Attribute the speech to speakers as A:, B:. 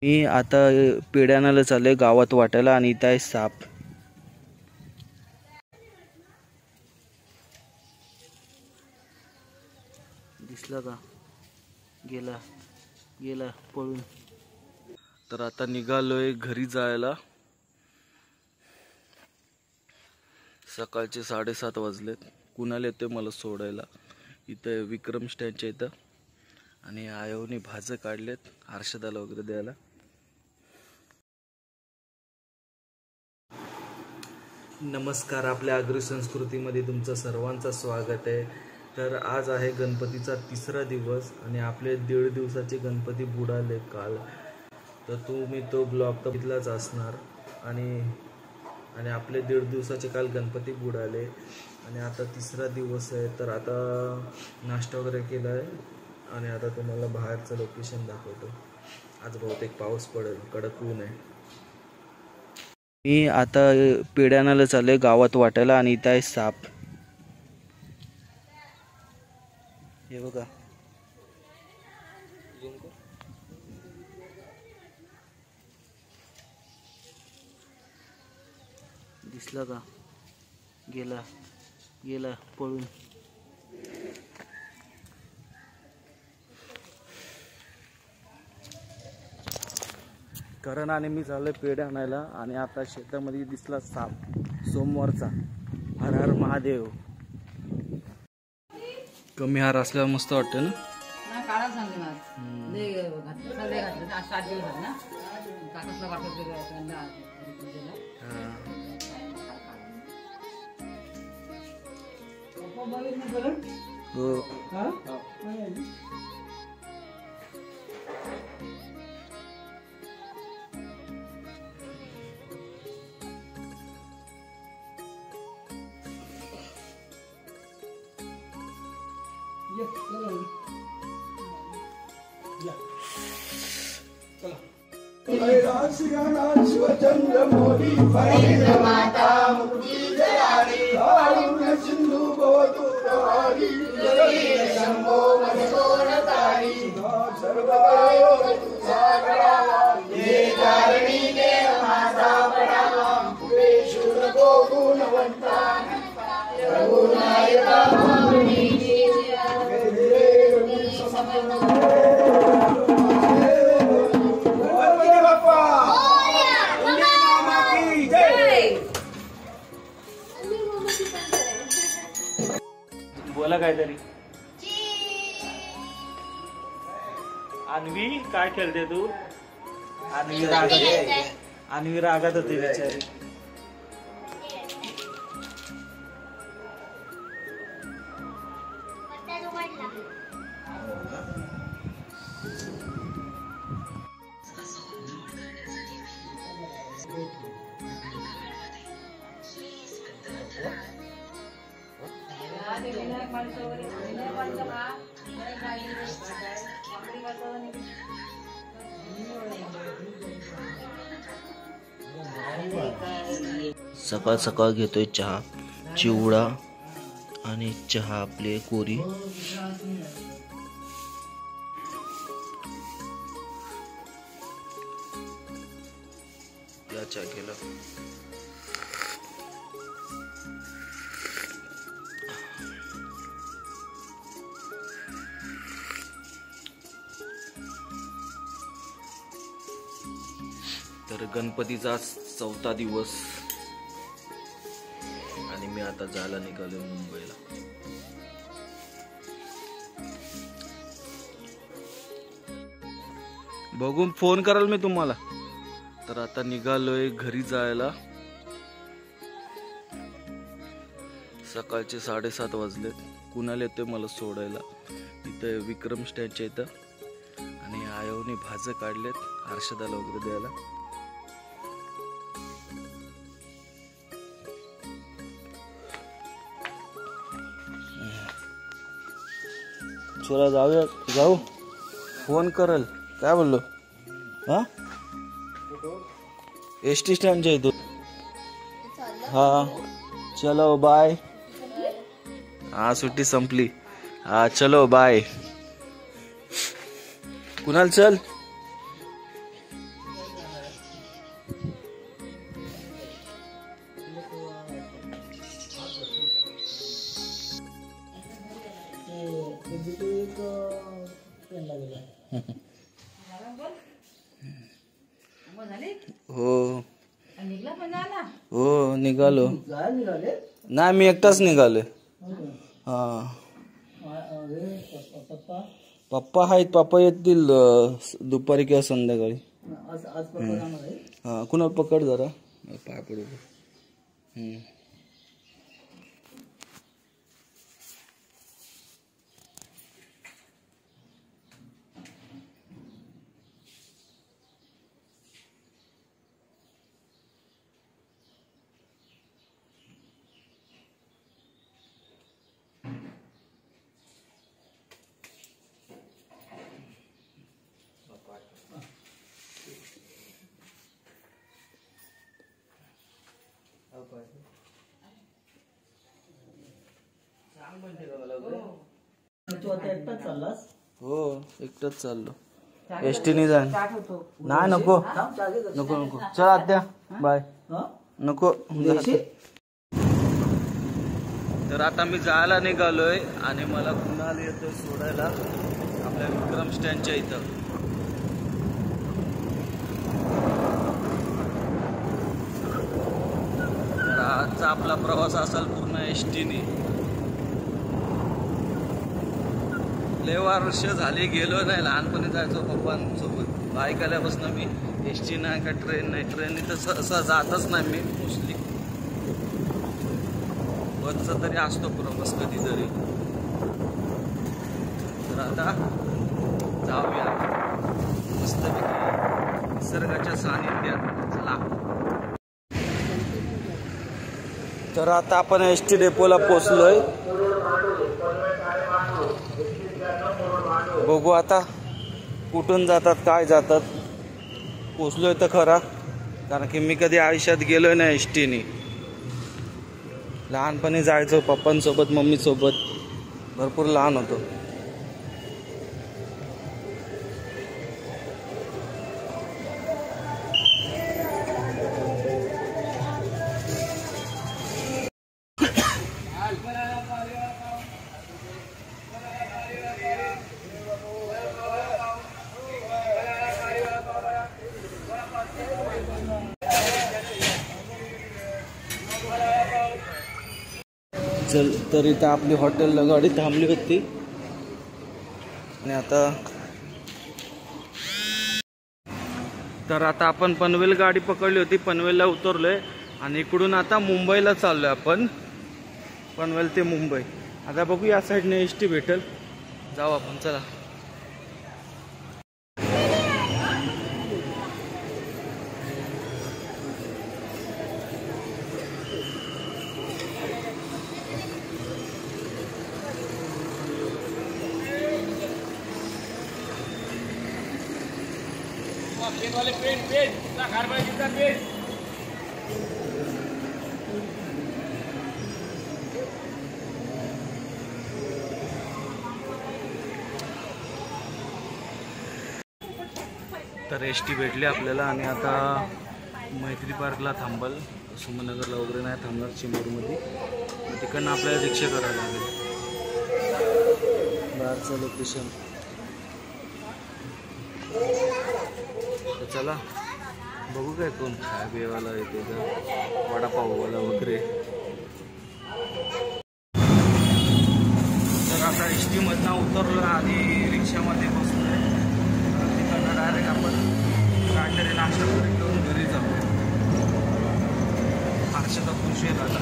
A: मी आता पेड्यानाला चाललोय गावात वाटायला आणि इथं आहे साप. दिसला का? गेला गेला पळून. तर आता निघालोय घरी जायला. सकाळचे 7:30 वाजलेत. कुणाला येतोय मला सोडायला. इथं विक्रम स्टँडच्या इथं आणि आयोने भाज्या काढलेत हर्षदाला वगैरे द्यायला. नमस्कार, आपल्या आगरी संस्कृतीमध्ये तुमचं सर्वांचं स्वागत आहे. तर आज आहे गणपतीचा 3रा दिवस आणि आपले 1.5 दिवसाचे गणपती बुडाले काल. तर तुम्ही तो ब्लॉग तर बघितलाच असणार. आणि आपले 1.5 दिवसाचे काल गणपती बुडाले आणि आता 3रा दिवस आहे. तर आता नाश्ता वगैरे केला आहे आणि आता तुम्हाला बाहेरचं लोकेशन दाखवतो. आज बहुतेक पाऊस पडेल, कडक ऊन आहे. मी आता पेड्यानाला चाललोय गावात वाटायला आणि इथं आहे साप. हे बघा, दिसला का? गेला गेला पळून. करण आणि मी चाललोय पेढे आणायला आणि आता शेतामध्ये दिसला साप सोमवारचा. हर हर महादेव. कमी हार असल्यावर मस्त वाटतं ना. हो. बोला काहीतरी. अन्वी काय खेळते तू? अन्वी रागात होती बिचारी. सकाळ सकाळ घेतोय चहा, चिवडा आणि चहा आपले कोरी. या चहा केला. तर गणपतीचा 4था दिवस आणि मी आता जायला निघालो मुंबईला. बघून फोन कराल मी तुम्हाला. तर आता निघालोय घरी जायला. सकाळचे 7:30 वाजलेत. कुणाला येतोय मला सोडायला. इथं विक्रम स्टँडच्या इथं आणि आयोने भाज्या काढलेत हर्षदाला वगैरे द्यायला. चला जाऊया. जाऊ, फोन करल. काय बोललो? हा, एसटी स्टँडच्या इथून. हा चलो बाय. हा सुट्टी संपली. हा चलो बाय. कुणाल चल. हो हो निघालो. नाही मी एकटाच निघालोय. हा पप्पा आहेत. पप्पा येतील दुपारी किंवा संध्याकाळी. हा कुणाला पकड जरा पाय पडू. हो एकटाच चाललो. एसटीने जा. नाही नको नको नको. चल आत्या बाय. नको. तर आता मी जायला निघालोय आणि मला कुणाल येतोय सोडायला आपल्या विक्रम स्टँडच्या इथं. तर आजचा आपला प्रवास असेल पूर्ण एसटीने. लय वर्ष झाले गेलो नाही. लहानपणी जायचो पप्पांसोबत. बाईक आल्यापासून मी एसटी नाही का ट्रेन नाही. ट्रेनने तर सहसा जातच नाही मी मोस्टली. बसचा तरी असतो प्रवास कधीतरी. तर आता जाऊया मस्तपैकी निसर्गाच्या सानिध्यात. चला. तर आता आपण एसटी डेपोला पोचलोय. बघू आता कुठून जातात काय जातात. पोचलोय तर खरा, कारण की मी कधी आयुष्यात गेलोय ना एसटीने. लहानपणी जायचो पप्पांसोबत मम्मीसोबत. भरपूर लहान होतो. चल तर इथं आपली हॉटेलला गाडी थांबली होती आणि आता आपण पनवेल गाडी पकडली होती. पनवेलला उतरलोय आणि इकडून आता मुंबईला चाललोय आपण. पनवेल ते मुंबई. आता बघू या साईडने एसटी भेटेल, जाऊ आपण. चला. तर एसटी भेटली आपल्याला आणि आता मैत्री पार्कला थांबल. सुमनगरला वगैरे नाही थांबणार. चिंबूरमध्ये तिकडनं आपल्याला रिक्षा करायला लागेल. बाहेरचं लोकेशन. चला बघू काय कोण खाय बिवाला येते का, वडापाववाला वगैरे. तर आता एसटी मधनं उतरलो आणि रिक्षामध्ये बसलोय. तिकडनं डायरेक्ट आपण काहीतरी नाश्ता वगैरे करून घरी जाऊ. हर्षदा खुश आहे आता.